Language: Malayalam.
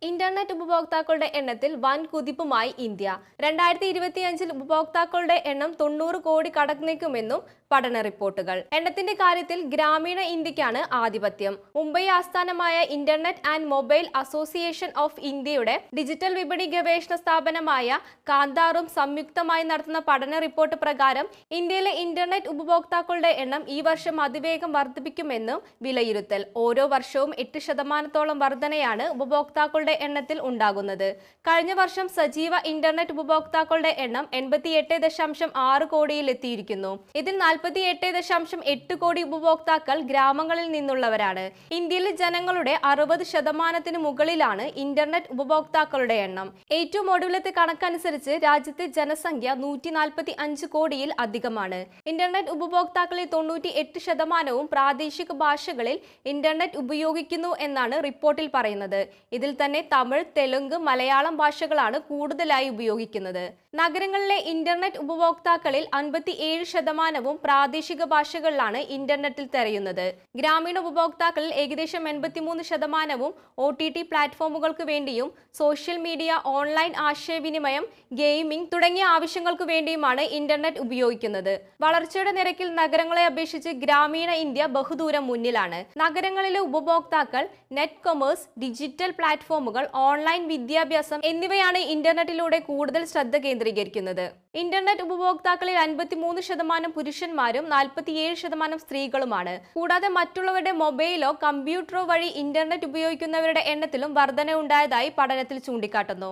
ഇന്റർനെറ്റ് ഉപഭോക്താക്കളുടെ എണ്ണത്തിൽ വൻ കുതിപ്പുമായി ഇന്ത്യ. 2025-ൽ ഉപഭോക്താക്കളുടെ എണ്ണം 90 കോടി കടന്നേക്കുമെന്നും പഠന റിപ്പോർട്ടുകൾ. എണ്ണത്തിന്റെ കാര്യത്തിൽ ഗ്രാമീണ ഇന്ത്യക്കാണ് ആധിപത്യം. മുംബൈ ആസ്ഥാനമായ internet and mobile association of ഇന്ത്യയുടെ ഡിജിറ്റൽ വിപണി ഗവേഷണ സ്ഥാപനമായ കാന്താറും സംയുക്തമായി നടത്തുന്ന പഠന റിപ്പോർട്ട് പ്രകാരം ഇന്ത്യയിലെ ഇന്റർനെറ്റ് ഉപഭോക്താക്കളുടെ എണ്ണം ഈ വർഷം അതിവേഗം വർദ്ധിപ്പിക്കുമെന്നും വിലയിരുത്തൽ. ഓരോ വർഷവും 8% വർധനയാണ് ഉപഭോക്താക്കളുടെ എണ്ണത്തിൽ ഉണ്ടാകുന്നത്. കഴിഞ്ഞ വർഷം സജീവ ഇന്റർനെറ്റ് ഉപഭോക്താക്കളുടെ എണ്ണം 88.6 കോടിയിൽ എത്തിയിരിക്കുന്നു. ഇതിൽ 48.8 കോടി ഉപഭോക്താക്കൾ ഗ്രാമങ്ങളിൽ നിന്നുള്ളവരാണ്. ഇന്ത്യയിലെ ജനങ്ങളുടെ 60% മുകളിലാണ് ഇന്റർനെറ്റ് ഉപഭോക്താക്കളുടെ എണ്ണം. ഏറ്റവും ഒടുവിലത്തെ കണക്കനുസരിച്ച് രാജ്യത്തെ ജനസംഖ്യ 145 കോടിയിൽ അധികമാണ്. ഇന്റർനെറ്റ് ഉപഭോക്താക്കളിൽ 98% പ്രാദേശിക ഭാഷകളിൽ ഇന്റർനെറ്റ് ഉപയോഗിക്കുന്നു എന്നാണ് റിപ്പോർട്ടിൽ പറയുന്നത്. ഇതിൽ തന്നെ തമിഴ്, തെലുങ്ക്, മലയാളം ഭാഷകളാണ് കൂടുതലായി ഉപയോഗിക്കുന്നത്. നഗരങ്ങളിലെ ഇന്റർനെറ്റ് ഉപഭോക്താക്കളിൽ 57% പ്രാദേശിക ഭാഷകളിലാണ് ഇന്റർനെറ്റിൽ തിരയുന്നത്. ഗ്രാമീണ ഉപഭോക്താക്കളിൽ ഏകദേശം 83% OTT പ്ലാറ്റ്ഫോമുകൾക്ക് വേണ്ടിയും സോഷ്യൽ മീഡിയ, ഓൺലൈൻ ആശയവിനിമയം, ഗെയിമിംഗ് തുടങ്ങിയ ആവശ്യങ്ങൾക്ക് വേണ്ടിയുമാണ് ഇന്റർനെറ്റ് ഉപയോഗിക്കുന്നത്. വളർച്ചയുടെ നിരക്കിൽ നഗരങ്ങളെ അപേക്ഷിച്ച് ഗ്രാമീണ ഇന്ത്യ ബഹുദൂരം മുന്നിലാണ്. നഗരങ്ങളിലെ ഉപഭോക്താക്കൾ നെറ്റ് കൊമേഴ്സ്, ഡിജിറ്റൽ പ്ലാറ്റ്ഫോമുകൾ, ഓൺലൈൻ വിദ്യാഭ്യാസം എന്നിവയാണ് ഇന്റർനെറ്റിലൂടെ കൂടുതൽ ശ്രദ്ധ കേന്ദ്രീകരിക്കുന്നത്. ഇന്റർനെറ്റ് ഉപഭോക്താക്കളിൽ 53% പുരുഷന്മാരും 47% സ്ത്രീകളുമാണ്. കൂടാതെ മറ്റുള്ളവരുടെ മൊബൈലോ കമ്പ്യൂട്ടറോ വഴി ഇന്റർനെറ്റ് ഉപയോഗിക്കുന്നവരുടെ എണ്ണത്തിലും വർധന ഉണ്ടായതായി പഠനത്തിൽ ചൂണ്ടിക്കാട്ടുന്നു.